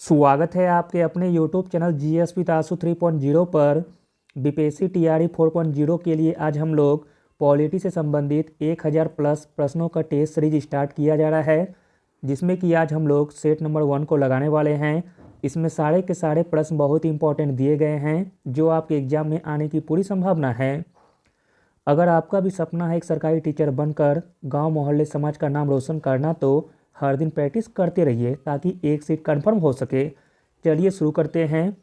स्वागत है आपके अपने YouTube चैनल जीएस विद आशु 3.0 पर। बीपीएससी टीआरई 4.0 के लिए आज हम लोग पॉलिटी से संबंधित 1000 प्लस प्रश्नों का टेस्ट सीरीज स्टार्ट किया जा रहा है, जिसमें कि आज हम लोग सेट नंबर 1 को लगाने वाले हैं। इसमें सारे के सारे प्रश्न बहुत ही इंपॉर्टेंट दिए गए हैं, जो आपके एग्जाम में आने की पूरी संभावना है। अगर आपका भी सपना है एक सरकारी टीचर बनकर गाँव मोहल्ले समाज का नाम रोशन करना, तो हर दिन प्रैक्टिस करते रहिए ताकि एक सीट कंफर्म हो सके। चलिए शुरू करते हैं।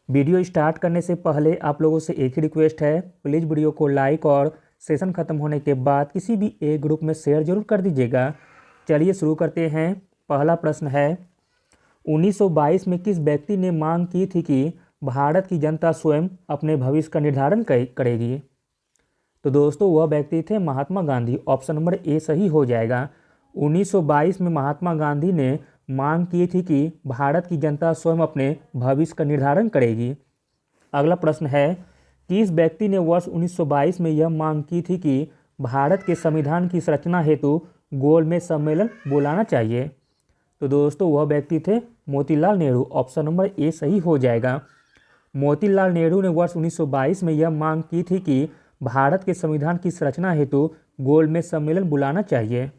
वीडियो स्टार्ट करने से पहले आप लोगों से एक ही रिक्वेस्ट है, प्लीज़ वीडियो को लाइक और सेशन ख़त्म होने के बाद किसी भी एक ग्रुप में शेयर जरूर कर दीजिएगा। चलिए शुरू करते हैं। पहला प्रश्न है, 1922 में किस व्यक्ति ने मांग की थी कि भारत की जनता स्वयं अपने भविष्य का निर्धारण करेगी? तो दोस्तों वह व्यक्ति थे Mahatma Gandhi. Option number A सही हो जाएगा। 1922 में महात्मा गांधी ने मांग की थी कि भारत की जनता स्वयं अपने भविष्य का निर्धारण करेगी। अगला प्रश्न है, किस व्यक्ति ने वर्ष 1922 में यह मांग की थी कि भारत के संविधान की संरचना हेतु गोलमेज सम्मेलन बुलाना चाहिए? तो दोस्तों वह व्यक्ति थे Motilal Nehru. Option number A सही हो जाएगा। मोतीलाल नेहरू ने वर्ष 1922 में यह मांग की थी कि भारत के संविधान की संरचना हेतु गोलमेज सम्मेलन बुलाना चाहिए।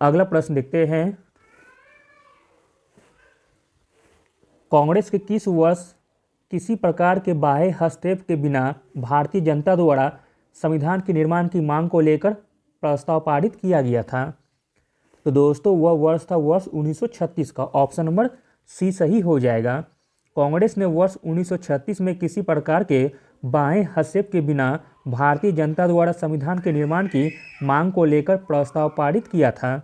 अगला प्रश्न देखते हैं, कांग्रेस के किस वर्ष किसी प्रकार के बाह्य हस्तक्षेप के बिना भारतीय जनता द्वारा संविधान के निर्माण की मांग को लेकर प्रस्ताव पारित किया गया था? तो दोस्तों वह वर्ष था वर्ष 1936 का। ऑप्शन नंबर सी सही हो जाएगा। कांग्रेस ने वर्ष 1936 में किसी प्रकार के बाह्य हस्तक्षेप के बिना भारतीय जनता द्वारा संविधान के निर्माण की मांग को लेकर प्रस्ताव पारित किया था।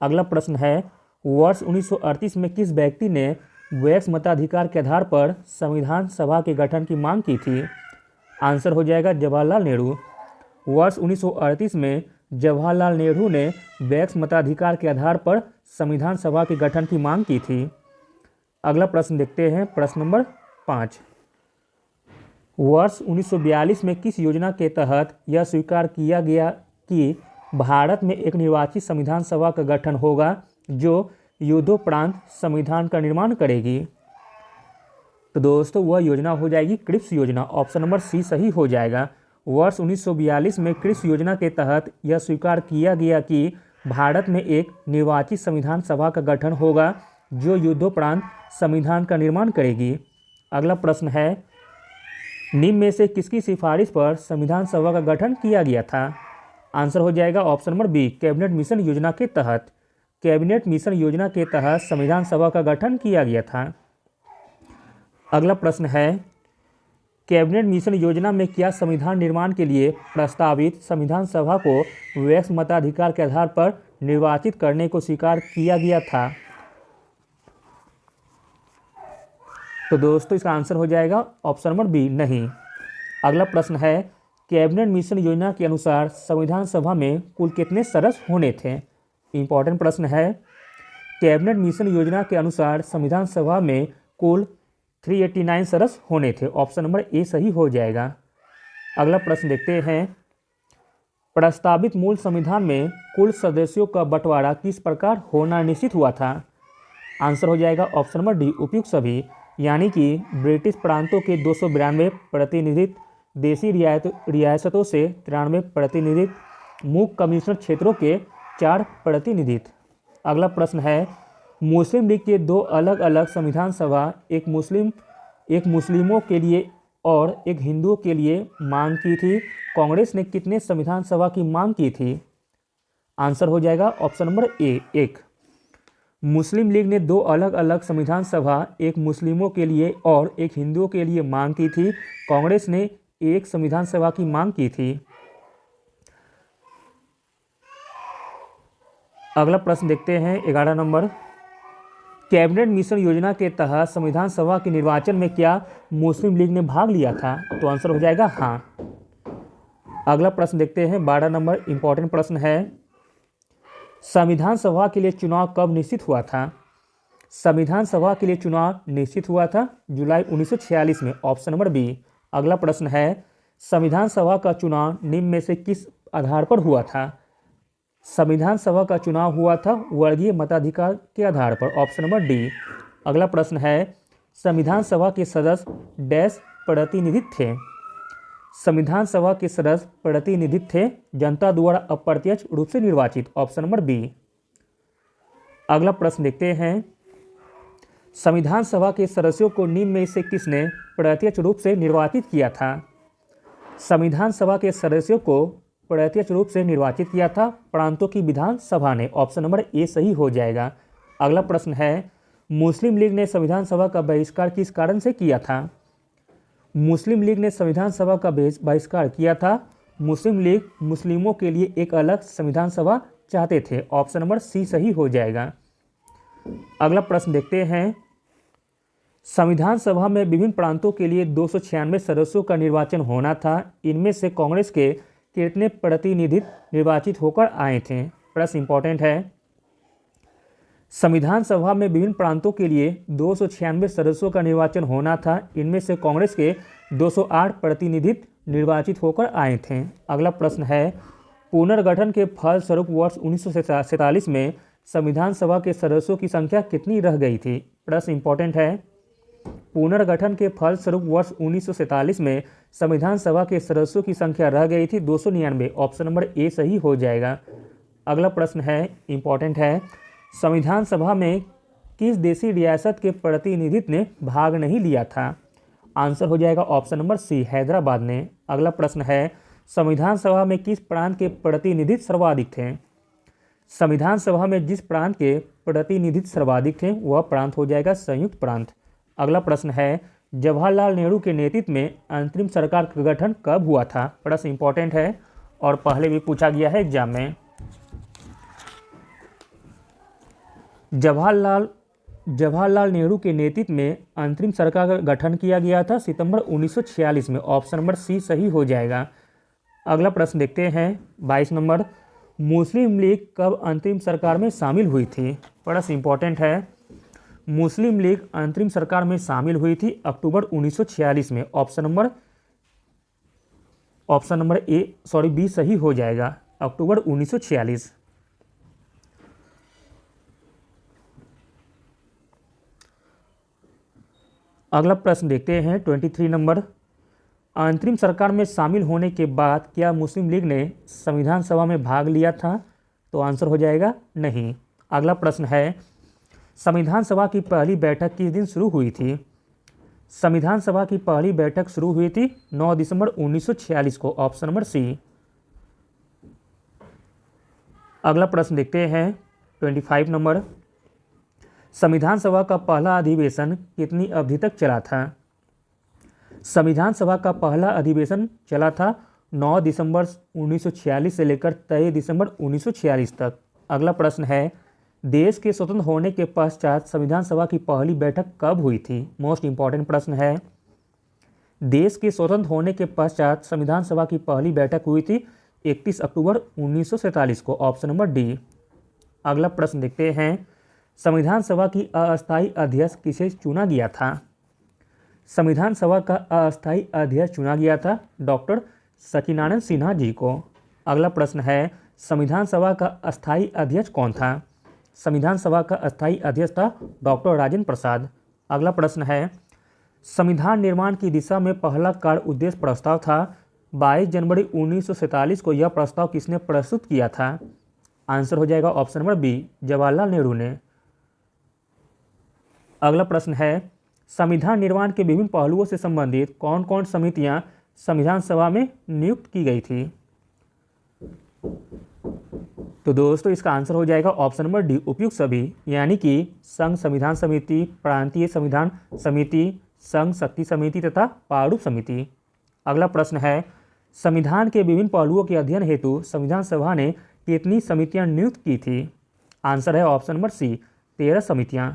अगला प्रश्न है, वर्ष 1938 में किस व्यक्ति ने वैक्स मताधिकार के आधार पर संविधान सभा के गठन की मांग की थी? आंसर हो जाएगा जवाहरलाल नेहरू। वर्ष 1938 में जवाहरलाल नेहरू ने वैक्स मताधिकार के आधार पर संविधान सभा के गठन की मांग की थी। अगला प्रश्न देखते हैं, प्रश्न नंबर 5। वर्ष 1942 में किस योजना के तहत यह स्वीकार किया गया कि भारत में एक निर्वाचित संविधान सभा का गठन होगा जो युद्धोपरांत संविधान का निर्माण करेगी? तो दोस्तों वह योजना हो जाएगी क्रिप्स योजना। ऑप्शन नंबर सी सही हो जाएगा। वर्ष 1942 में क्रिप्स योजना के तहत यह स्वीकार किया गया कि भारत में एक निर्वाचित संविधान सभा का गठन होगा जो युद्धोपरांत संविधान का निर्माण करेगी। अगला प्रश्न है, निम्न में से किसकी सिफारिश पर संविधान सभा का गठन किया गया था? आंसर हो जाएगा option number B, cabinet mission योजना के तहत। कैबिनेट मिशन योजना के तहत संविधान सभा का गठन किया गया था। अगला प्रश्न है, कैबिनेट मिशन योजना में क्या संविधान निर्माण के लिए प्रस्तावित संविधान सभा को वैक्स मताधिकार के आधार पर निर्वाचित करने को स्वीकार किया गया था? तो दोस्तों इसका आंसर हो जाएगा ऑप्शन नंबर बी, नहीं। अगला प्रश्न है, कैबिनेट मिशन योजना के अनुसार संविधान सभा में कुल कितने सदस्य होने थे? इंपॉर्टेंट प्रश्न है। कैबिनेट मिशन योजना के अनुसार संविधान सभा में कुल 389 सदस्य होने थे। ऑप्शन नंबर ए सही हो जाएगा। अगला प्रश्न देखते हैं, प्रस्तावित मूल संविधान में कुल सदस्यों का बंटवारा किस प्रकार होना निश्चित हुआ था? आंसर हो जाएगा ऑप्शन नंबर डी, उपयुक्त सभी। यानी कि ब्रिटिश प्रांतों के 292 प्रतिनिधित्व, देशी रियासतों से 93 प्रतिनिधित्व, मुख्य कमिश्नर क्षेत्रों के 4 प्रतिनिधित्व। अगला प्रश्न है, मुस्लिम लीग के 2 अलग अलग संविधान सभा एक मुस्लिमों के लिए और एक हिंदुओं के लिए मांग की थी। कांग्रेस ने कितने संविधान सभा की मांग की थी? आंसर हो जाएगा option number A, 1। Muslim league ने 2 अलग अलग संविधान सभा एक मुस्लिमों के लिए और एक हिंदुओं के लिए मांग की थी। कांग्रेस ने एक संविधान सभा की मांग की थी। अगला प्रश्न देखते हैं 11 नंबर, कैबिनेट मिशन योजना के तहत संविधान सभा के निर्वाचन में क्या मुस्लिम लीग ने भाग लिया था? तो आंसर हो जाएगा हाँ। अगला प्रश्न देखते हैं 12 नंबर, इंपॉर्टेंट प्रश्न है, संविधान सभा के लिए चुनाव कब निश्चित हुआ था? संविधान सभा के लिए चुनाव निश्चित हुआ था जुलाई 1946 में। Option number B. अगला प्रश्न है, संविधान सभा का चुनाव निम्न में से किस आधार पर हुआ था? संविधान सभा का चुनाव हुआ था वर्गीय मताधिकार के आधार पर। Option number D. अगला प्रश्न है, संविधान सभा के सदस्य डैश प्रतिनिधित्व थे। संविधान सभा के सदस्य प्रतिनिधित्व थे जनता द्वारा अप्रत्यक्ष रूप से निर्वाचित। Option number B. अगला प्रश्न देखते हैं, संविधान सभा के सदस्यों को निम्न में से किसने प्रत्यक्ष रूप से निर्वाचित किया था। संविधान सभा के सदस्यों को प्रत्यक्ष रूप से निर्वाचित किया था प्रांतों की विधानसभा ने। ऑप्शन नंबर ए सही हो जाएगा। अगला प्रश्न है, मुस्लिम लीग ने संविधान सभा का बहिष्कार किस कारण से किया था। मुस्लिम लीग ने संविधान सभा का बहिष्कार किया था। मुस्लिम लीग मुस्लिमों के लिए एक अलग संविधान सभा चाहते थे। ऑप्शन नंबर सी सही हो जाएगा। अगला प्रश्न देखते हैं, संविधान सभा में विभिन्न प्रांतों के लिए 296 सदस्यों का निर्वाचन होना था। इनमें से कांग्रेस के कितने प्रतिनिधित्व निर्वाचित होकर आए थे। प्रश्न इंपॉर्टेंट है। संविधान सभा में विभिन्न प्रांतों के लिए 296 सदस्यों का निर्वाचन होना था। इनमें से कांग्रेस के 208 प्रतिनिधित्व निर्वाचित होकर आए थे। अगला प्रश्न है, पुनर्गठन के फलस्वरूप वर्ष 1947 में संविधान सभा के सदस्यों की संख्या कितनी रह गई थी। प्रश्न इंपॉर्टेंट है। पुनर्गठन के फलस्वरूप वर्ष 1947 में संविधान सभा के सदस्यों की संख्या रह गई थी 299। ऑप्शन नंबर ए सही हो जाएगा। अगला प्रश्न है, इंपॉर्टेंट है, संविधान सभा में किस देशी रियासत के प्रतिनिधित्व ने भाग नहीं लिया था। आंसर हो जाएगा ऑप्शन नंबर सी, हैदराबाद ने। अगला प्रश्न है, संविधान सभा में किस प्रांत के प्रतिनिधित्व सर्वाधिक थे। संविधान सभा में जिस प्रांत के प्रतिनिधित्व सर्वाधिक थे वह प्रांत हो जाएगा संयुक्त प्रांत। अगला प्रश्न है, जवाहरलाल नेहरू के नेतृत्व में अंतरिम सरकार का गठन कब हुआ था। प्रश्न इंपॉर्टेंट है और पहले भी पूछा गया है एग्जाम में। जवाहरलाल नेहरू के नेतृत्व में अंतरिम सरकार का गठन किया गया था सितंबर 1946 में। ऑप्शन नंबर सी सही हो जाएगा। अगला प्रश्न देखते हैं 22 नंबर, मुस्लिम लीग कब अंतरिम सरकार में शामिल हुई थी। प्रश्न इंपॉर्टेंट है। मुस्लिम लीग अंतरिम सरकार में शामिल हुई थी अक्टूबर 1946 में। ऑप्शन नंबर बी सही हो जाएगा, अक्टूबर 1946। अगला प्रश्न देखते हैं 23 नंबर, अंतरिम सरकार में शामिल होने के बाद क्या मुस्लिम लीग ने संविधान सभा में भाग लिया था। तो आंसर हो जाएगा नहीं। अगला प्रश्न है, संविधान सभा की पहली बैठक किस दिन शुरू हुई थी। संविधान सभा की पहली बैठक शुरू हुई थी 9 दिसंबर 1946 को। Option number C. अगला प्रश्न देखते हैं 25 नंबर, संविधान सभा का पहला अधिवेशन कितनी अवधि तक चला था। संविधान सभा का पहला अधिवेशन चला था 9 दिसंबर 1946 से लेकर 23 दिसंबर 1946 तक। अगला प्रश्न है, देश के स्वतंत्र होने के पश्चात संविधान सभा की पहली बैठक कब हुई थी। मोस्ट इंपॉर्टेंट प्रश्न है। देश के स्वतंत्र होने के पश्चात संविधान सभा की पहली बैठक हुई थी 31 अक्टूबर 1947 को। Option number D. अगला प्रश्न देखते हैं, संविधान सभा की अस्थायी अध्यक्ष किसे चुना गया था। संविधान सभा का अस्थायी अध्यक्ष चुना गया था डॉक्टर सचिदानंद सिन्हा जी को। अगला प्रश्न है, संविधान सभा का अस्थायी अध्यक्ष कौन था। संविधान सभा का अस्थायी अध्यक्ष था डॉक्टर राजेंद्र प्रसाद। अगला प्रश्न है, संविधान निर्माण की दिशा में पहला कार्य उद्देश्य प्रस्ताव था 22 जनवरी 1947 को। यह प्रस्ताव किसने प्रस्तुत किया था। आंसर हो जाएगा option number B, Jawaharlal Nehru ने। अगला प्रश्न है, संविधान निर्माण के विभिन्न पहलुओं से संबंधित कौन कौन समितियां संविधान सभा में नियुक्त की गई थी। तो दोस्तों इसका आंसर हो जाएगा ऑप्शन नंबर डी, उपयुक्त सभी, यानी कि संघ संविधान समिति, प्रांतीय संविधान समिति, संघ शक्ति समिति तथा प्रारूप समिति। अगला प्रश्न है, संविधान के विभिन्न पहलुओं के अध्ययन हेतु संविधान सभा ने कितनी समितियां नियुक्त की थी। आंसर है ऑप्शन नंबर सी, 13 समितियां।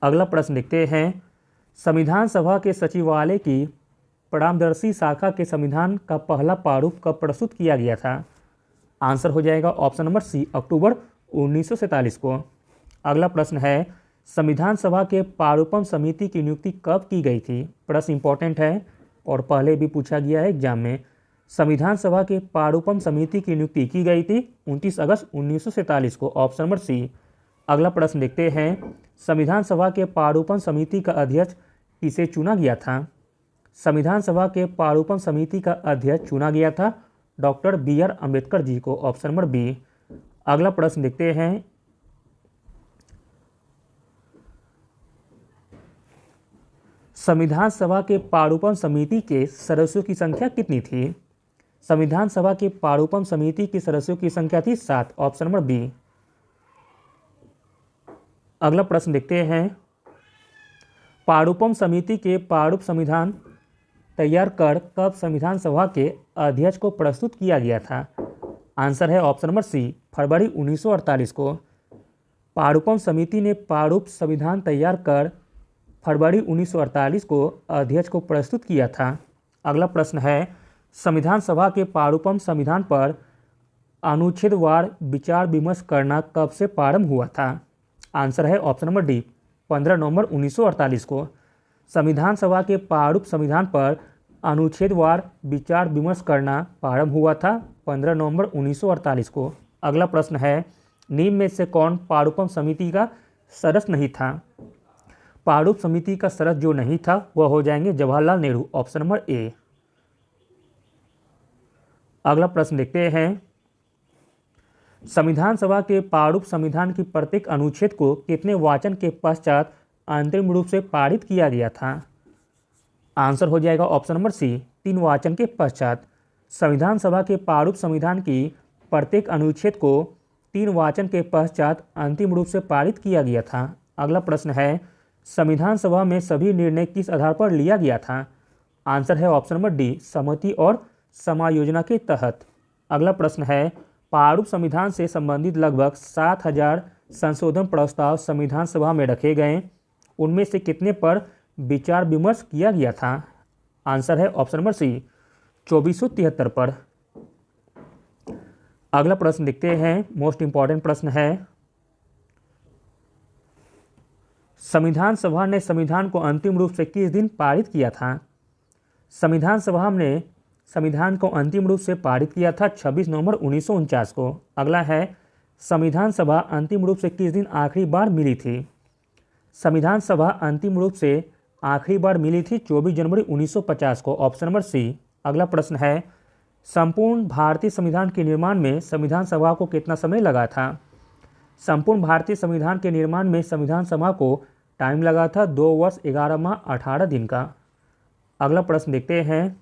अगला प्रश्न देखते हैं, संविधान सभा के सचिवालय की परामर्शी शाखा के संविधान का पहला प्रारूप कब प्रस्तुत किया गया था। आंसर हो जाएगा ऑप्शन नंबर सी, अक्टूबर 1947 को। अगला प्रश्न है, संविधान सभा के प्रारूपण समिति की नियुक्ति कब की गई थी। प्रश्न इंपॉर्टेंट है और पहले भी पूछा गया है एग्जाम में। संविधान सभा के पारूपम समिति की नियुक्ति की गई थी 29 अगस्त 1947 को, ऑप्शन नंबर सी। अगला प्रश्न देखते हैं, संविधान सभा के पारूपम समिति का अध्यक्ष किसे चुना गया था? संविधान सभा के पारूपम समिति का अध्यक्ष चुना गया था डॉक्टर BR अम्बेडकर जी को, ऑप्शन नंबर बी। अगला प्रश्न देखते हैं, संविधान सभा के पारूपम समिति के सदस्यों की संख्या कितनी थी? संविधान सभा के पारूपम समिति के सदस्यों की संख्या थी 7, ऑप्शन नंबर बी। अगला प्रश्न देखते हैं, पारूपम समिति के प्रारूप संविधान तैयार कर कब संविधान सभा के अध्यक्ष को प्रस्तुत किया गया था? आंसर है ऑप्शन नंबर सी, फरवरी 1948 को। पारूपम समिति ने प्रारूप संविधान तैयार कर फरवरी 1948 को अध्यक्ष को प्रस्तुत किया था। अगला प्रश्न है, संविधान सभा के प्रारूपम संविधान पर अनुच्छेदवार विचार विमर्श करना कब से प्रारंभ हुआ था? आंसर है ऑप्शन नंबर डी, 15 नवंबर 1948 को। संविधान सभा के प्रारूप संविधान पर अनुच्छेदवार विचार विमर्श करना प्रारंभ हुआ था 15 नवंबर 1948 को। अगला प्रश्न है, निम्न में से कौन प्रारूपम समिति का सदस्य नहीं था? प्रारूप समिति का सदस्य जो नहीं था वह हो जाएंगे Jawaharlal Nehru, option number A. अगला प्रश्न देखते हैं, संविधान सभा के प्रारूप संविधान की प्रत्येक अनुच्छेद को कितने वाचन के पश्चात अंतरिम रूप से पारित किया गया था? आंसर हो जाएगा ऑप्शन नंबर सी, 3 वाचन के पश्चात। संविधान सभा के प्रारूप संविधान की प्रत्येक अनुच्छेद को 3 वाचन के पश्चात अंतिम रूप से पारित किया गया था। अगला प्रश्न है, संविधान सभा में सभी निर्णय किस आधार पर लिया गया था? आंसर है ऑप्शन नंबर डी, सहमति और समायोजना के तहत। अगला प्रश्न है, प्रारूप संविधान से संबंधित लगभग 7000 संशोधन प्रस्ताव संविधान सभा में रखे गए, उनमें से कितने पर विचार विमर्श किया गया था? आंसर है ऑप्शन नंबर सी, 2473 पर। अगला प्रश्न देखते हैं, मोस्ट इंपॉर्टेंट प्रश्न है, संविधान सभा ने संविधान को अंतिम रूप से किस दिन पारित किया था? संविधान सभा ने संविधान को अंतिम रूप से पारित किया था 26 नवंबर 1949 को। अगला है, संविधान सभा अंतिम रूप से किस दिन आखिरी बार मिली थी? संविधान सभा अंतिम रूप से आखिरी बार मिली थी 24 जनवरी 1950 को, ऑप्शन नंबर सी। अगला प्रश्न है, संपूर्ण भारतीय संविधान के निर्माण में संविधान सभा को कितना समय लगा था? संपूर्ण भारतीय संविधान के निर्माण में संविधान सभा को टाइम लगा था 2 वर्ष 11 माह 18 दिन का। अगला प्रश्न देखते हैं,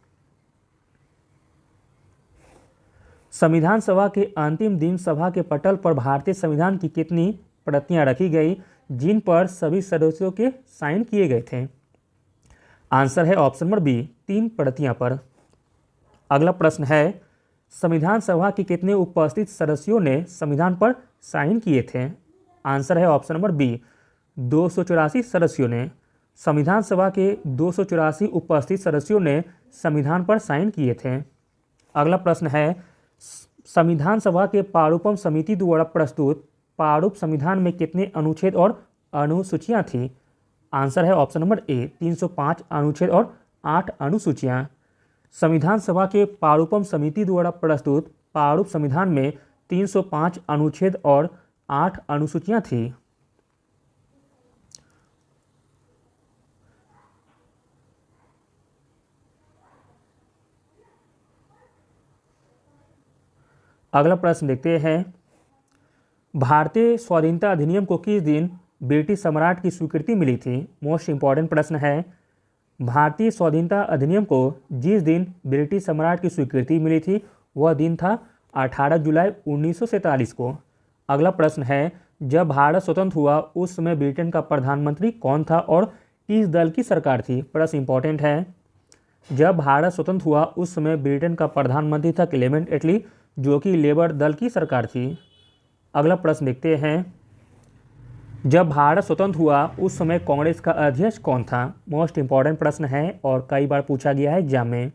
संविधान सभा के अंतिम दिन सभा के पटल पर भारतीय संविधान की कितनी प्रतियां रखी गई जिन पर सभी सदस्यों के साइन किए गए थे? आंसर है ऑप्शन नंबर बी, 3 प्रतियां पर। अगला प्रश्न है, संविधान सभा के कितने उपस्थित सदस्यों ने संविधान पर साइन किए थे? आंसर है ऑप्शन नंबर बी, 284 सदस्यों ने। संविधान सभा के 284 उपस्थित सदस्यों ने संविधान पर साइन किए थे। अगला प्रश्न है, संविधान सभा के प्रारूपम समिति द्वारा प्रस्तुत प्रारूप संविधान में कितने अनुच्छेद और अनुसूचियां थी? आंसर है ऑप्शन नंबर ए, 305 अनुच्छेद और 8 अनुसूचियां। संविधान सभा के प्रारूपम समिति द्वारा प्रस्तुत प्रारूप संविधान में 305 अनुच्छेद और 8 अनुसूचियां थी। अगला प्रश्न देखते हैं, भारतीय स्वाधीनता अधिनियम को किस दिन ब्रिटिश सम्राट की स्वीकृति मिली थी? मोस्ट इंपॉर्टेंट प्रश्न है, भारतीय स्वाधीनता अधिनियम को जिस दिन ब्रिटिश सम्राट की स्वीकृति मिली थी वह दिन था 18 जुलाई 1947 को। अगला प्रश्न है, जब भारत स्वतंत्र हुआ उस समय ब्रिटेन का प्रधानमंत्री कौन था और किस दल की सरकार थी? प्रश्न इंपॉर्टेंट है, जब भारत स्वतंत्र हुआ उस समय ब्रिटेन का प्रधानमंत्री था क्लेमेंट एटली, जो कि लेबर दल की सरकार थी। अगला प्रश्न देखते हैं, जब भारत स्वतंत्र हुआ उस समय कांग्रेस का अध्यक्ष कौन था? मोस्ट इंपॉर्टेंट प्रश्न है और कई बार पूछा गया है एग्जाम में।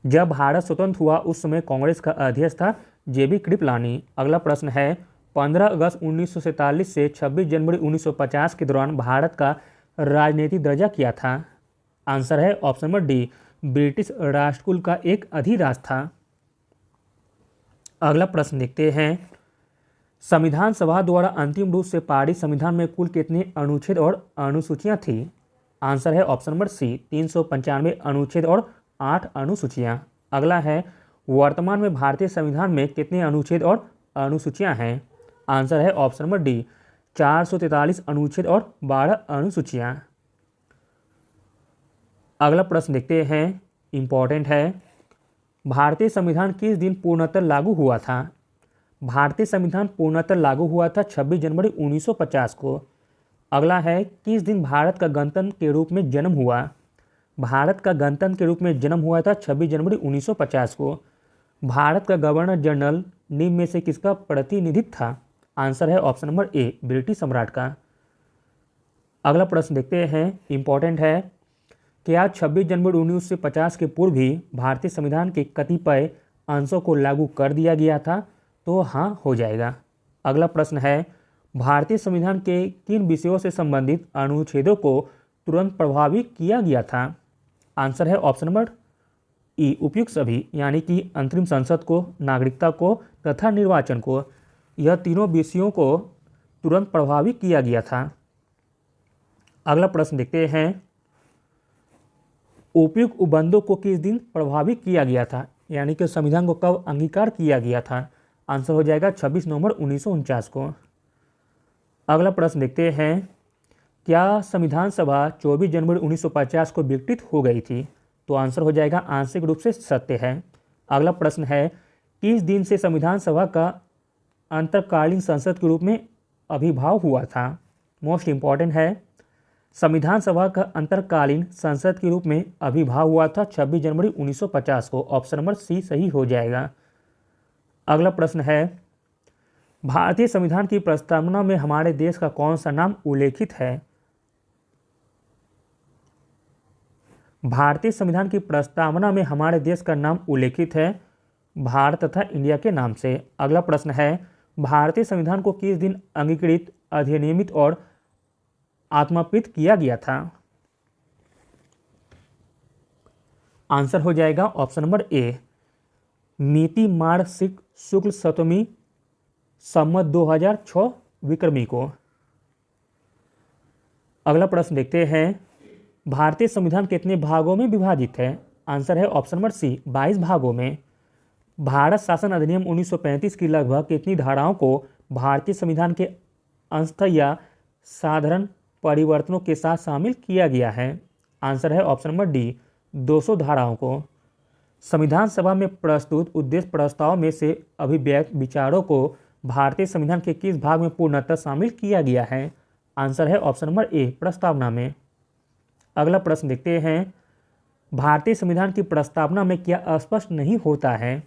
जब भारत स्वतंत्र हुआ उस समय कांग्रेस का अध्यक्ष था JB कृपलानी। अगला प्रश्न है, 15 अगस्त 1947 से 26 जनवरी 1950 के दौरान भारत का राजनीतिक दर्जा क्या था? आंसर है ऑप्शन नंबर डी, ब्रिटिश राष्ट्रकुल का एक अधिराज था। अगला प्रश्न देखते हैं, संविधान सभा द्वारा अंतिम रूप से पारित संविधान में कुल कितने अनुच्छेद और अनुसूचियां थी? आंसर है ऑप्शन नंबर सी 395 अनुच्छेद और 8 अनुसूचियां। अगला है, वर्तमान में भारतीय संविधान में कितने अनुच्छेद और अनुसूचियां हैं? आंसर है ऑप्शन नंबर डी 443 अनुच्छेद और 12 अनुसूचियां। अगला प्रश्न देखते हैं, इम्पॉर्टेंट है, भारतीय संविधान किस दिन पूर्णतः लागू हुआ था? भारतीय संविधान पूर्णतः लागू हुआ था 26 जनवरी 1950 को। अगला है, किस दिन भारत का गणतंत्र के रूप में जन्म हुआ? भारत का गणतंत्र के रूप में जन्म हुआ था 26 जनवरी 1950 को। भारत का गवर्नर जनरल निम्न में से किसका प्रतिनिधित्व था? आंसर है ऑप्शन नंबर ए ब्रिटिश सम्राट का। अगला प्रश्न देखते हैं, इम्पॉर्टेंट है, क्या 26 जनवरी 1950 के पूर्व भी भारतीय संविधान के कतिपय अंशों को लागू कर दिया गया था? तो हाँ हो जाएगा। अगला प्रश्न है, भारतीय संविधान के किन विषयों से संबंधित अनुच्छेदों को तुरंत प्रभावी किया गया था? आंसर है ऑप्शन नंबर ई उपयुक्त सभी, यानी कि अंतरिम संसद को, नागरिकता को तथा निर्वाचन को। यह तीनों विषयों को तुरंत प्रभावी किया गया था। अगला प्रश्न देखते हैं, उपयुक्त उपबंधों को किस दिन प्रभावी किया गया था, यानी कि संविधान को कब अंगीकार किया गया था? आंसर हो जाएगा 26 नवंबर 1949 को। अगला प्रश्न देखते हैं, क्या संविधान सभा 24 जनवरी 1950 को विघटित हो गई थी? तो आंसर हो जाएगा आंशिक रूप से सत्य है। अगला प्रश्न है, किस दिन से संविधान सभा का अंतरकालीन संसद के रूप में आविर्भाव हुआ था? मोस्ट इम्पॉर्टेंट है, संविधान सभा का अंतरकालीन संसद के रूप में आविर्भाव हुआ था 26 जनवरी 1950 को। ऑप्शन नंबर सी सही हो जाएगा। अगला प्रश्न है, भारतीय संविधान की प्रस्तावना में हमारे देश का कौन सा नाम उल्लेखित है? भारतीय संविधान की प्रस्तावना में हमारे देश का नाम उल्लेखित है भारत तथा इंडिया के नाम से। अगला प्रश्न है, भारतीय संविधान को किस दिन अंगीकृत, अधिनियमित और आत्मसात किया गया था? आंसर हो जाएगा ऑप्शन नंबर ए मिति मार्गशीर्ष शुक्ल सप्तमी संवत 2006 विक्रमी को। अगला प्रश्न देखते हैं, भारतीय संविधान कितने भागों में विभाजित है? आंसर है ऑप्शन नंबर सी 22 भागों में। भारत शासन अधिनियम 1935 की लगभग कितनी धाराओं को भारतीय संविधान के अंशतः या साधारण परिवर्तनों के साथ शामिल किया गया है? आंसर है ऑप्शन नंबर डी 200 धाराओं को। संविधान सभा में प्रस्तुत उद्देश्य प्रस्ताव में से अभिव्यक्त विचारों को भारतीय संविधान के किस भाग में पूर्णतः शामिल किया गया है? आंसर है ऑप्शन नंबर ए प्रस्तावना में। अगला प्रश्न देखते हैं, भारतीय संविधान की प्रस्तावना में क्या स्पष्ट नहीं होता है?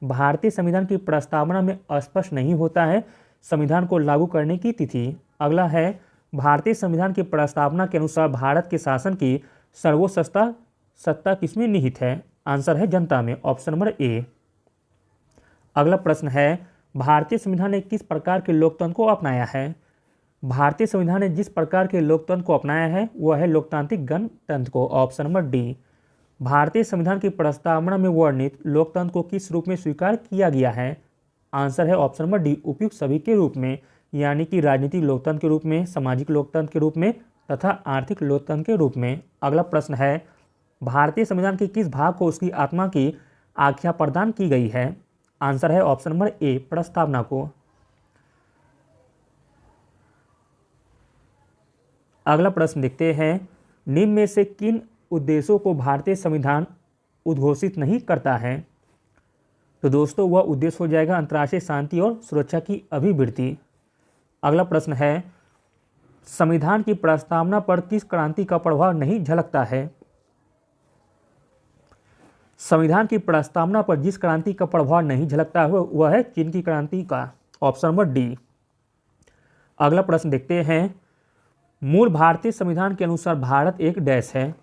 भारतीय संविधान की प्रस्तावना में स्पष्ट नहीं होता है संविधान को लागू करने की तिथि। अगला है, भारतीय संविधान की प्रस्तावना के अनुसार भारत के शासन की सर्वोच्च सत्ता किसमें निहित है? आंसर है जनता में। Option number A. अगला प्रश्न है, भारतीय संविधान ने किस प्रकार के लोकतंत्र को अपनाया है? भारतीय संविधान ने जिस प्रकार के लोकतंत्र को अपनाया है वह है लोकतांत्रिक गणतंत्र को। Option number D. भारतीय संविधान की प्रस्तावना में वर्णित लोकतंत्र को किस रूप में स्वीकार किया गया है? आंसर है ऑप्शन नंबर डी उपयुक्त सभी के रूप में, यानी कि राजनीतिक लोकतंत्र के रूप में, सामाजिक लोकतंत्र के रूप में तथा आर्थिक लोकतंत्र के रूप में। अगला प्रश्न है, भारतीय संविधान के किस भाग को उसकी आत्मा की आख्या प्रदान की गई है? आंसर है ऑप्शन नंबर ए प्रस्तावना को। अगला प्रश्न देखते हैं, निम्न में से किन उद्देश्यों को भारतीय संविधान उद्घोषित नहीं करता है? तो दोस्तों वह उद्देश्य हो जाएगा अंतर्राष्ट्रीय शांति और सुरक्षा की अभिवृद्धि। अगला प्रश्न है, संविधान की प्रस्तावना पर किस क्रांति का प्रभाव नहीं झलकता है? संविधान की प्रस्तावना पर जिस क्रांति का प्रभाव नहीं झलकता है वह है चीन की क्रांति का। Option number D. अगला प्रश्न देखते हैं, मूल भारतीय संविधान के अनुसार भारत एक डैश है।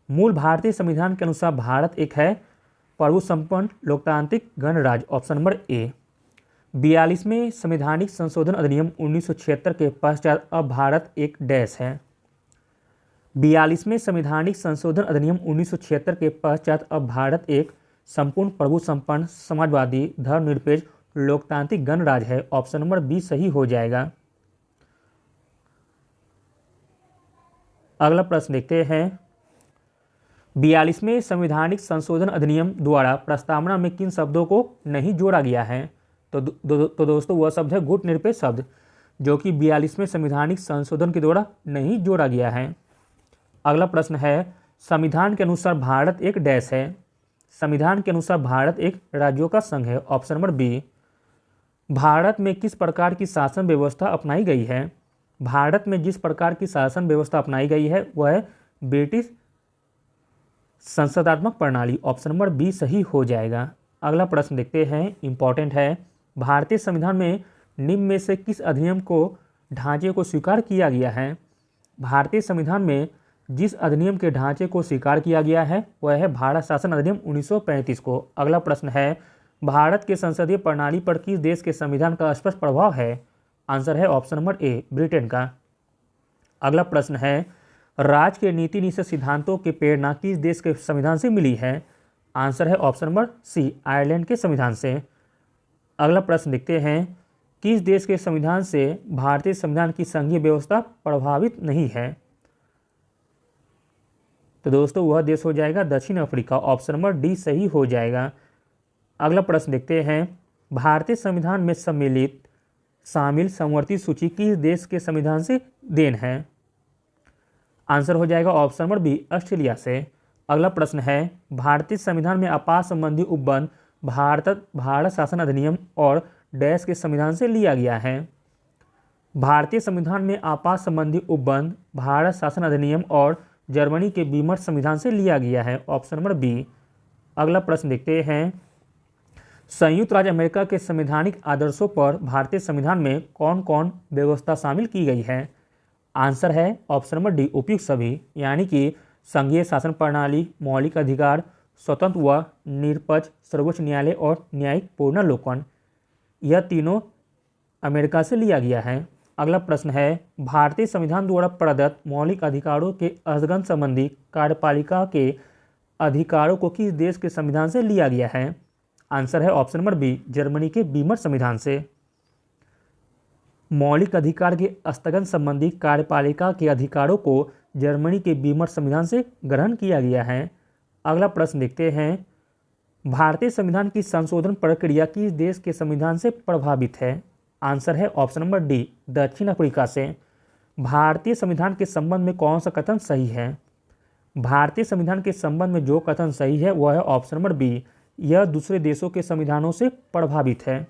मूल भारतीय संविधान के अनुसार भारत एक है प्रभुसंपन्न लोकतांत्रिक गणराज्य। Option number A. 42वें संवैधानिक संशोधन अधिनियम 1976 के पश्चात अब भारत एक डैश है। 42वें संवैधानिक संशोधन अधिनियम 1976 के पश्चात अब भारत एक संपूर्ण प्रभु संपन्न समाजवादी धर्मनिरपेक्ष लोकतांत्रिक गणराज्य है। ऑप्शन नंबर बी सही हो जाएगा। अगला प्रश्न देखते हैं। 42वें संवैधानिक संशोधन अधिनियम द्वारा प्रस्तावना में किन शब्दों को नहीं जोड़ा गया है? तो दोस्तों वह शब्द है गुटनिरपेक्ष शब्द, जो कि 42वें संवैधानिक संशोधन के द्वारा नहीं जोड़ा गया है। अगला प्रश्न है, संविधान के अनुसार भारत एक डैश है। संविधान के अनुसार भारत एक राज्यों का संघ है। Option number B. भारत में किस प्रकार की शासन व्यवस्था अपनाई गई है? भारत में जिस प्रकार की शासन व्यवस्था अपनाई गई है वह है ब्रिटिश संसदात्मक प्रणाली। ऑप्शन नंबर बी सही हो जाएगा। अगला प्रश्न देखते हैं, इंपॉर्टेंट है। भारतीय संविधान में निम्न में से किस अधिनियम को ढांचे को स्वीकार किया गया है? भारतीय संविधान में जिस अधिनियम के ढांचे को स्वीकार किया गया है वह है भारत शासन अधिनियम 1935 को। अगला प्रश्न है, भारत के संसदीय प्रणाली पर किस देश के संविधान का स्पष्ट प्रभाव है? आंसर है ऑप्शन नंबर ए, ब्रिटेन का। अगला प्रश्न है, राज्य के नीति निषेध सिद्धांतों की प्रेरणा किस देश के संविधान से मिली है? आंसर है ऑप्शन नंबर सी, आयरलैंड के संविधान से। अगला प्रश्न देखते हैं, किस देश के संविधान से भारतीय संविधान की संघीय व्यवस्था प्रभावित नहीं है? तो दोस्तों वह देश हो जाएगा दक्षिण अफ्रीका। ऑप्शन नंबर डी सही हो जाएगा। अगला प्रश्न देखते हैं, भारतीय संविधान में सम्मिलित शामिल समवर्ती सूची किस देश के संविधान से देन है? आंसर हो जाएगा ऑप्शन नंबर बी, ऑस्ट्रेलिया से। अगला प्रश्न है, भारतीय संविधान में आपात संबंधी उपबंध भारत शासन अधिनियम और डैश के संविधान से लिया गया है। भारतीय संविधान में आपात संबंधी उपबंध भारत शासन अधिनियम और जर्मनी के बीमर संविधान से लिया गया है। Option number B. अगला प्रश्न देखते हैं, संयुक्त राज्य अमेरिका के संवैधानिक आदर्शों पर भारतीय संविधान में कौन कौन व्यवस्था शामिल की गई है? आंसर है ऑप्शन नंबर डी, उपयुक्त सभी, यानी कि संघीय शासन प्रणाली, मौलिक अधिकार, स्वतंत्र व निरपक्ष सर्वोच्च न्यायालय और न्यायिक पुनर्विलोकन, यह तीनों अमेरिका से लिया गया है। अगला प्रश्न है, भारतीय संविधान द्वारा प्रदत्त मौलिक अधिकारों के स्थगन संबंधी कार्यपालिका के अधिकारों को किस देश के संविधान से लिया गया है? आंसर है ऑप्शन नंबर बी, जर्मनी के बीमर संविधान से। मौलिक अधिकार के स्थगन संबंधी कार्यपालिका के अधिकारों को जर्मनी के बीमर संविधान से ग्रहण किया गया है। अगला प्रश्न देखते हैं, भारतीय संविधान की संशोधन प्रक्रिया किस देश के संविधान से प्रभावित है? आंसर है ऑप्शन नंबर डी, दक्षिण अफ्रीका से। भारतीय संविधान के संबंध में कौन सा कथन सही है? भारतीय संविधान के संबंध में जो कथन सही है वह है ऑप्शन नंबर बी, यह दूसरे देशों के संविधानों से प्रभावित है।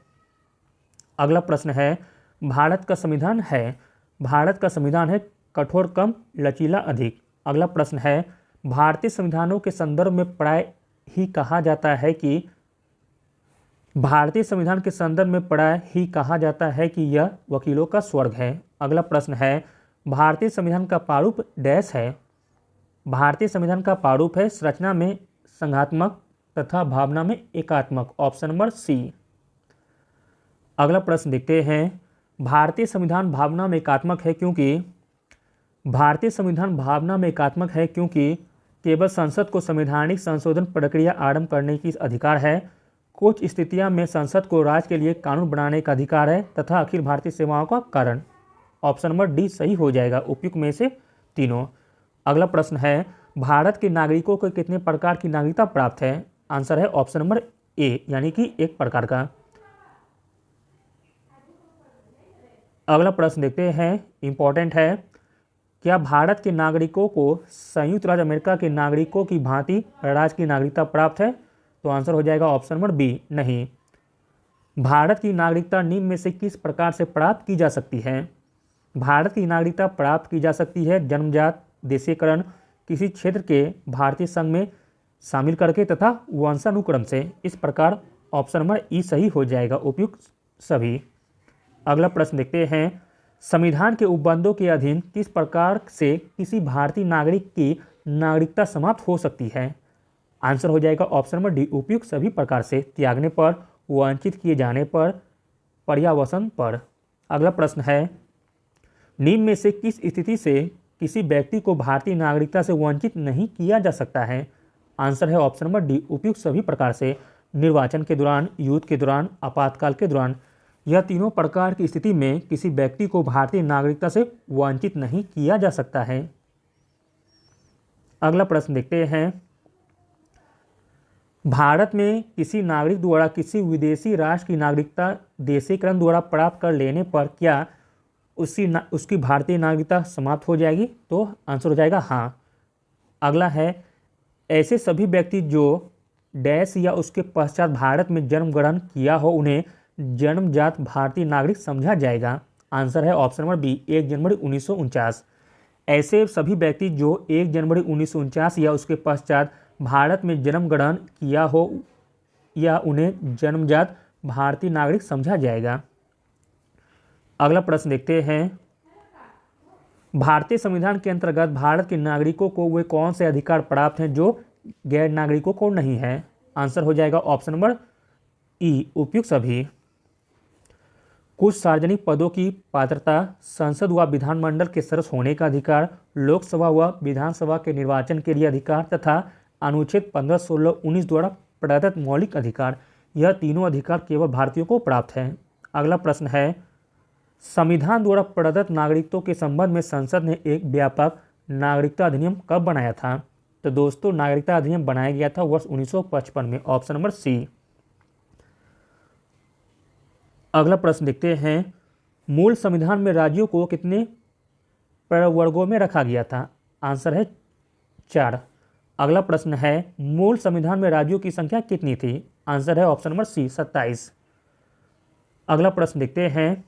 अगला प्रश्न है, भारत का संविधान है कठोर कम लचीला अधिक। अगला प्रश्न है, भारतीय संविधानों के संदर्भ में प्राय ही कहा जाता है कि यह वकीलों का स्वर्ग है। अगला प्रश्न है, भारतीय संविधान का प्रारूप डैश है? भारतीय संविधान का प्रारूप है संरचना में संघात्मक तथा भावना में एकात्मक। Option number C. अगला प्रश्न देखते हैं, भारतीय संविधान भावना में एकात्मक है क्योंकि केवल संसद को संवैधानिक संशोधन प्रक्रिया आरंभ करने की अधिकार है। कुछ स्थितियों में संसद को राज्य के लिए कानून बनाने का अधिकार है तथा अखिल भारतीय सेवाओं का कारण। ऑप्शन नंबर डी सही हो जाएगा, उपयुक्त में से तीनों। अगला प्रश्न है, भारत के नागरिकों को कितने प्रकार की नागरिकता प्राप्त है? आंसर है ऑप्शन नंबर ए, यानी कि एक प्रकार का। अगला प्रश्न देखते हैं, इंपॉर्टेंट है, क्या भारत के नागरिकों को संयुक्त राज्य अमेरिका के नागरिकों की भांति राज्य की नागरिकता प्राप्त है? तो आंसर हो जाएगा ऑप्शन नंबर बी, नहीं। भारत की नागरिकता निम्न में से किस प्रकार से प्राप्त की जा सकती है? भारत की नागरिकता प्राप्त की जा सकती है जन्मजात, देशीकरण, किसी क्षेत्र के भारतीय संघ में शामिल करके तथा वंशानुक्रम से। इस प्रकार ऑप्शन नंबर ई सही हो जाएगा, उपयुक्त सभी। अगला प्रश्न देखते हैं, संविधान के उपबंधों के अधीन किस प्रकार से किसी भारतीय नागरिक की नागरिकता समाप्त हो सकती है? आंसर हो जाएगा ऑप्शन नंबर डी, उपयुक्त सभी प्रकार से, त्यागने पर, वंचित किए जाने पर, पर्यावसन पर। अगला प्रश्न है, निम्न में से किस स्थिति से किसी व्यक्ति को भारतीय नागरिकता से वंचित नहीं किया जा सकता है। आंसर है ऑप्शन नंबर डी, उपयुक्त सभी प्रकार से। निर्वाचन के दौरान, युद्ध के दौरान, आपातकाल के दौरान, यह तीनों प्रकार की स्थिति में किसी व्यक्ति को भारतीय नागरिकता से वंचित नहीं किया जा सकता है। अगला प्रश्न देखते हैं, भारत में किसी नागरिक द्वारा किसी विदेशी राष्ट्र की नागरिकता देशीकरण द्वारा प्राप्त कर लेने पर क्या उसकी भारतीय नागरिकता समाप्त हो जाएगी? तो आंसर हो जाएगा हाँ। अगला है, ऐसे सभी व्यक्ति जो डैश या उसके पश्चात भारत में जन्म ग्रहण किया हो उन्हें जन्मजात भारतीय नागरिक समझा जाएगा। आंसर है ऑप्शन नंबर बी, 1 जनवरी 1949। ऐसे सभी व्यक्ति जो 1 जनवरी 1949 या उसके पश्चात भारत में जन्म ग्रहण किया हो या उन्हें जन्मजात भारतीय नागरिक समझा जाएगा। अगला प्रश्न देखते हैं, भारतीय संविधान के अंतर्गत भारत के नागरिकों को वे कौन से अधिकार प्राप्त हैं जो गैर नागरिकों को नहीं है? आंसर हो जाएगा ऑप्शन नंबर ई, उपयुक्त सभी। कुछ सार्वजनिक पदों की पात्रता, संसद व विधानमंडल के सदस्य होने का अधिकार, लोकसभा व विधानसभा के निर्वाचन के लिए अधिकार तथा अनुच्छेद 15, 16, 19 द्वारा प्रदत्त मौलिक अधिकार, यह तीनों अधिकार केवल भारतीयों को प्राप्त हैं। अगला प्रश्न है, संविधान द्वारा प्रदत्त नागरिकत्व के संबंध में संसद ने एक व्यापक नागरिकता अधिनियम कब बनाया था? तो दोस्तों, नागरिकता अधिनियम बनाया गया था वर्ष 1955 में। Option number C. अगला प्रश्न देखते हैं, मूल संविधान में राज्यों को कितने प्रवर्गों में रखा गया था? आंसर है 4। अगला प्रश्न है, मूल संविधान में राज्यों की संख्या कितनी थी? आंसर है ऑप्शन नंबर सी, 27। अगला प्रश्न देखते हैं,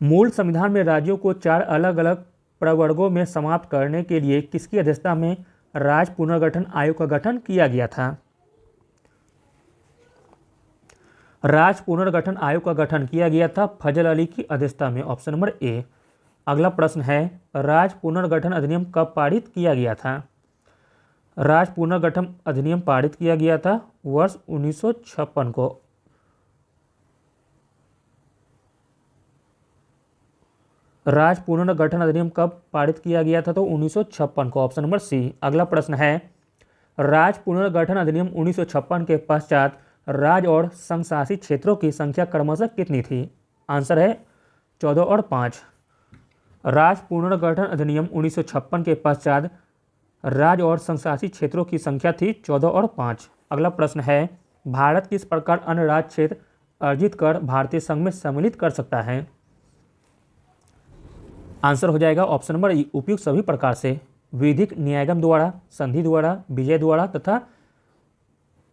मूल संविधान में राज्यों को 4 अलग अलग प्रवर्गों में समाप्त करने के लिए किसकी अध्यक्षता में राज्य पुनर्गठन आयोग का गठन किया गया था? राज्य पुनर्गठन आयोग का गठन किया गया था फजल अली की अध्यक्षता में। Option number A. अगला प्रश्न है, राज्य पुनर्गठन अधिनियम कब पारित किया गया था? राज्य पुनर्गठन अधिनियम पारित किया गया था वर्ष 1956 को। राज्य पुनर्गठन अधिनियम कब पारित किया गया था? तो 1956 को। Option number C. अगला प्रश्न है, राज्य पुनर्गठन अधिनियम 1956 के पश्चात राज्य और संघ शासित क्षेत्रों की संख्या क्रमशः कितनी थी? आंसर है 14 और 5। राज्य पुनर्गठन अधिनियम 1956 के पश्चात राज्य और संघ शासित क्षेत्रों की संख्या थी 14 और 5। अगला प्रश्न है, भारत किस प्रकार अन्य राज्य क्षेत्र अर्जित कर भारतीय संघ में सम्मिलित कर सकता है? आंसर हो जाएगा ऑप्शन नंबर ई, उपयुक्त सभी प्रकार से। विधिक न्यायगम द्वारा, संधि द्वारा, विजय द्वारा तथा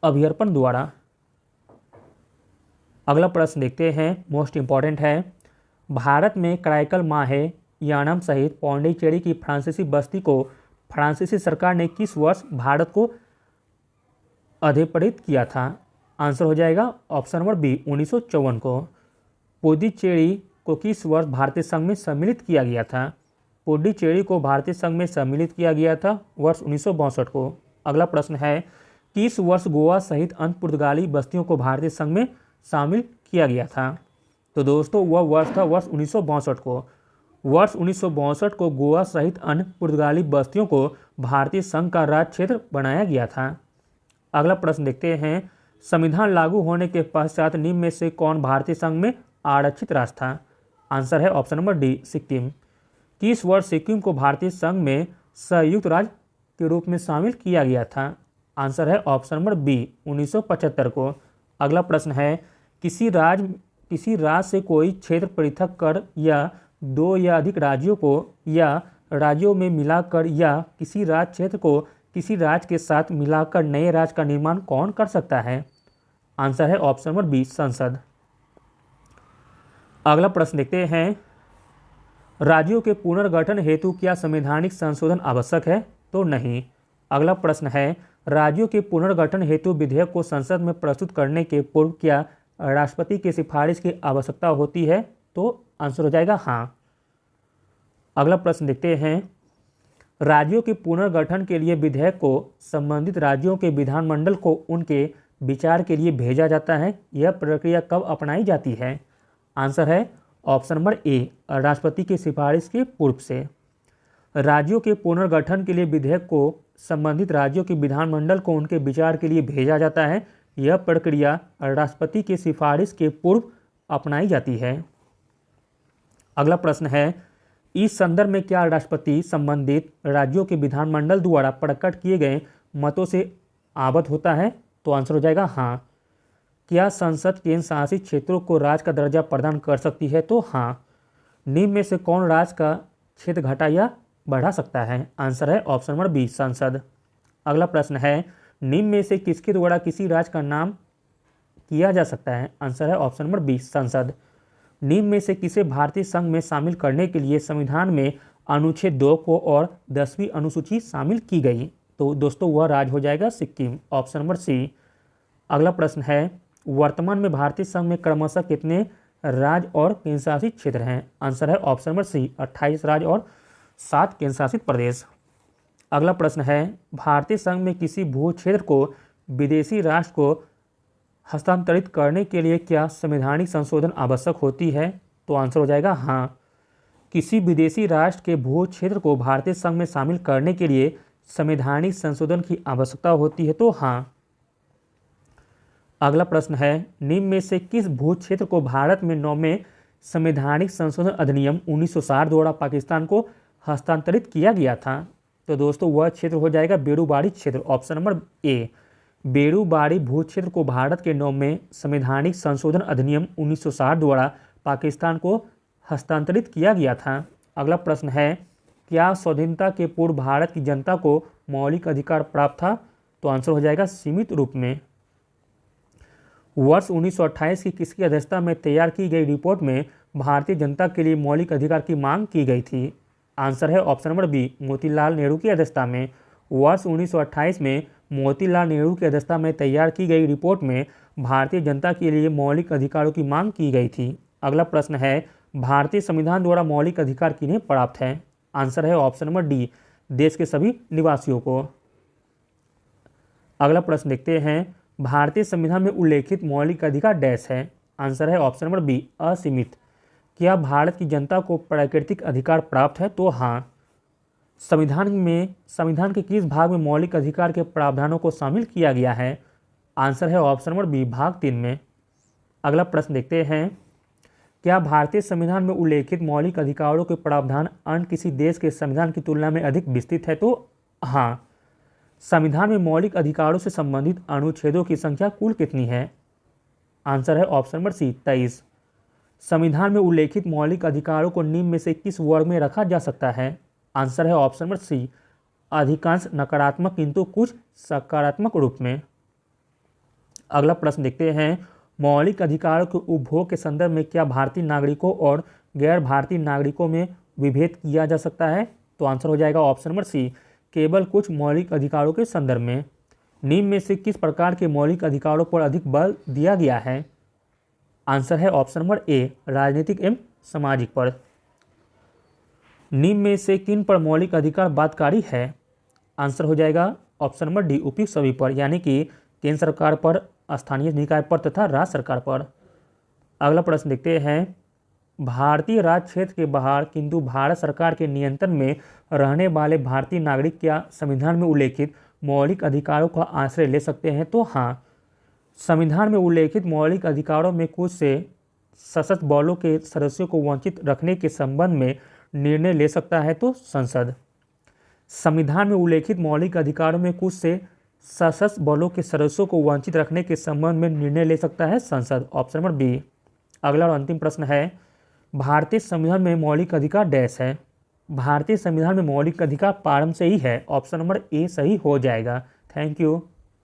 अभ्यर्पण द्वारा। अगला प्रश्न देखते हैं, मोस्ट इंपॉर्टेंट है, भारत में कराईकल माहे, यानम सहित पौंडीचेरी की फ्रांसीसी बस्ती को फ्रांसीसी सरकार ने किस वर्ष भारत को अधिकृत किया था? आंसर हो जाएगा ऑप्शन नंबर बी, 1954 को। पुडुचेरी को किस वर्ष भारतीय संघ में सम्मिलित किया गया था? पुडुचेरी को भारतीय संघ में सम्मिलित किया गया था वर्ष 1962 को। अगला प्रश्न है, किस वर्ष गोवा सहित अन्य पुर्तगाली बस्तियों को भारतीय संघ में शामिल किया गया था? तो दोस्तों, वह वर्ष था वर्ष 1962 को। वर्ष 1962 को गोवा सहित अन्य पुर्तगाली बस्तियों को भारतीय संघ का राज्य क्षेत्र बनाया गया था। अगला प्रश्न देखते हैं, संविधान लागू होने के पश्चात निम्न में से कौन भारतीय संघ में आरक्षित राज्य था? आंसर है ऑप्शन नंबर डी, सिक्किम। किस वर्ष सिक्किम को भारतीय संघ में संयुक्त राज्य के रूप में शामिल किया गया था? आंसर है ऑप्शन नंबर बी, 1975 को। अगला प्रश्न है, किसी राज्य से कोई क्षेत्र पृथक कर या 2 या अधिक राज्यों को या राज्यों में मिलाकर या किसी राज्य क्षेत्र को किसी राज्य के साथ मिलाकर नए राज्य का निर्माण कौन कर सकता है? आंसर है ऑप्शन नंबर बी, संसद। अगला प्रश्न देखते हैं, राज्यों के पुनर्गठन हेतु क्या संवैधानिक संशोधन आवश्यक है? तो नहीं। अगला प्रश्न है, राज्यों के पुनर्गठन हेतु विधेयक को संसद में प्रस्तुत करने के पूर्व क्या राष्ट्रपति की सिफारिश की आवश्यकता होती है? तो आंसर हो जाएगा हाँ। अगला प्रश्न देखते हैं, राज्यों के पुनर्गठन के लिए विधेयक को संबंधित राज्यों के विधानमंडल को उनके विचार के लिए भेजा जाता है। यह प्रक्रिया कब अपनाई जाती है? आंसर है ऑप्शन नंबर ए, राष्ट्रपति की सिफारिश के पूर्व से। राज्यों के पुनर्गठन के लिए विधेयक को संबंधित राज्यों के विधानमंडल को उनके विचार के लिए भेजा जाता है। यह प्रक्रिया राष्ट्रपति की सिफारिश के पूर्व अपनाई जाती है। अगला प्रश्न है, इस संदर्भ में क्या राष्ट्रपति संबंधित राज्यों के विधानमंडल द्वारा प्रकट किए गए मतों से अवगत होता है? तो आंसर हो जाएगा हाँ। क्या संसद केंद्र शासित क्षेत्रों को राज्य का दर्जा प्रदान कर सकती है? तो हाँ। निम्न में से कौन राज्य का क्षेत्र घटा या बढ़ा सकता है? आंसर है ऑप्शन नंबर बी, संसद। अगला प्रश्न है, निम्न में से किसके द्वारा किसी राज्य का नाम किया जा सकता है? आंसर है ऑप्शन नंबर बी, संसद। निम्न में से किसे भारतीय संघ में शामिल करने के लिए संविधान में अनुच्छेद 2 को और 10वीं अनुसूची शामिल की गई? तो दोस्तों वह राज्य हो जाएगा सिक्किम, ऑप्शन नंबर सी। अगला प्रश्न है, वर्तमान में भारतीय संघ में क्रमशः कितने राज्य और केंद्र शासित क्षेत्र हैं? आंसर है ऑप्शन नंबर सी, 28 राज्य और 7 केंद्र शासित प्रदेश। अगला प्रश्न है, भारतीय संघ में किसी भू क्षेत्र को विदेशी राष्ट्र को हस्तांतरित करने के लिए क्या संवैधानिक संशोधन आवश्यक होती है? तो आंसर हो जाएगा हाँ। किसी विदेशी राष्ट्र के भू क्षेत्र को भारतीय संघ में शामिल करने के लिए संवैधानिक संशोधन की आवश्यकता होती है? तो हाँ। अगला प्रश्न है, निम्न में से किस भू क्षेत्र को भारत में 9वें संवैधानिक संशोधन अधिनियम 1960 द्वारा पाकिस्तान को हस्तांतरित किया गया था? तो दोस्तों वह क्षेत्र हो जाएगा बेरूबाड़ी क्षेत्र, ऑप्शन नंबर ए। बेरूबाड़ी भू क्षेत्र को भारत के 9वें संवैधानिक संशोधन अधिनियम 1960 द्वारा पाकिस्तान को हस्तांतरित किया गया था। अगला प्रश्न है, क्या स्वाधीनता के पूर्व भारत की जनता को मौलिक अधिकार प्राप्त था? तो आंसर हो जाएगा सीमित रूप में। वर्ष 1928 की किसकी अध्यक्षता में तैयार की गई रिपोर्ट में भारतीय जनता के लिए मौलिक अधिकार की मांग की गई थी? आंसर है option number B, Motilal Nehru की अध्यक्षता में। वर्ष 1928 में मोतीलाल नेहरू की अध्यक्षता में तैयार की गई रिपोर्ट में भारतीय जनता के लिए मौलिक अधिकारों की मांग की गई थी। अगला प्रश्न है, भारतीय संविधान द्वारा मौलिक अधिकार किन्हें प्राप्त है? आंसर है ऑप्शन नंबर डी, देश के सभी निवासियों को। अगला प्रश्न देखते हैं, भारतीय संविधान में उल्लेखित मौलिक अधिकार डैश है? आंसर है ऑप्शन नंबर बी, असीमित। क्या भारत की जनता को प्राकृतिक अधिकार प्राप्त है? तो हाँ। संविधान के किस भाग में मौलिक अधिकार के प्रावधानों को शामिल किया गया है? आंसर है ऑप्शन नंबर बी, भाग 3 में। अगला प्रश्न देखते हैं, क्या भारतीय संविधान में उल्लेखित मौलिक अधिकारों के प्रावधान अन्य किसी देश के संविधान की तुलना में अधिक विस्तृत है? तो हाँ। संविधान में मौलिक अधिकारों से संबंधित अनुच्छेदों की संख्या कुल कितनी है? आंसर है ऑप्शन नंबर सी, 23। संविधान में उल्लेखित मौलिक अधिकारों को निम्न में से किस वर्ग में रखा जा सकता है? आंसर है ऑप्शन नंबर सी, अधिकांश नकारात्मक किंतु कुछ सकारात्मक रूप में। अगला प्रश्न देखते हैं, मौलिक अधिकारों के उपभोग के संदर्भ में क्या भारतीय नागरिकों और गैर भारतीय नागरिकों में विभेद किया जा सकता है? तो आंसर हो जाएगा ऑप्शन नंबर सी, केवल कुछ मौलिक अधिकारों के संदर्भ में। निम्न में से किस प्रकार के मौलिक अधिकारों पर अधिक बल दिया गया है? आंसर है ऑप्शन नंबर ए, राजनीतिक एवं सामाजिक पर। निम्न में से किन पर मौलिक अधिकार बाध्यकारी है? आंसर हो जाएगा ऑप्शन नंबर डी, उपयुक्त सभी पर, यानी कि केंद्र सरकार पर, स्थानीय निकाय पर तथा राज्य सरकार पर। अगला प्रश्न देखते हैं, भारतीय राज्य क्षेत्र के बाहर किंतु भारत सरकार के नियंत्रण में रहने वाले भारतीय नागरिक क्या संविधान में उल्लेखित मौलिक अधिकारों का आश्रय ले सकते हैं? तो हाँ। संविधान में उल्लेखित मौलिक अधिकारों में कुछ से सशस्त्र बलों के सदस्यों को वंचित रखने के संबंध में निर्णय ले सकता है? तो संसद। संविधान में उल्लेखित मौलिक अधिकारों में कुछ से सशस्त्र बलों के सदस्यों को वंचित रखने के संबंध में निर्णय ले सकता है? संसद, ऑप्शन नंबर बी। अगला और अंतिम प्रश्न है, भारतीय संविधान में मौलिक अधिकार डैश है? भारतीय संविधान में मौलिक अधिकार प्रारंभ से ही है, ऑप्शन नंबर ए सही हो जाएगा। Thank you.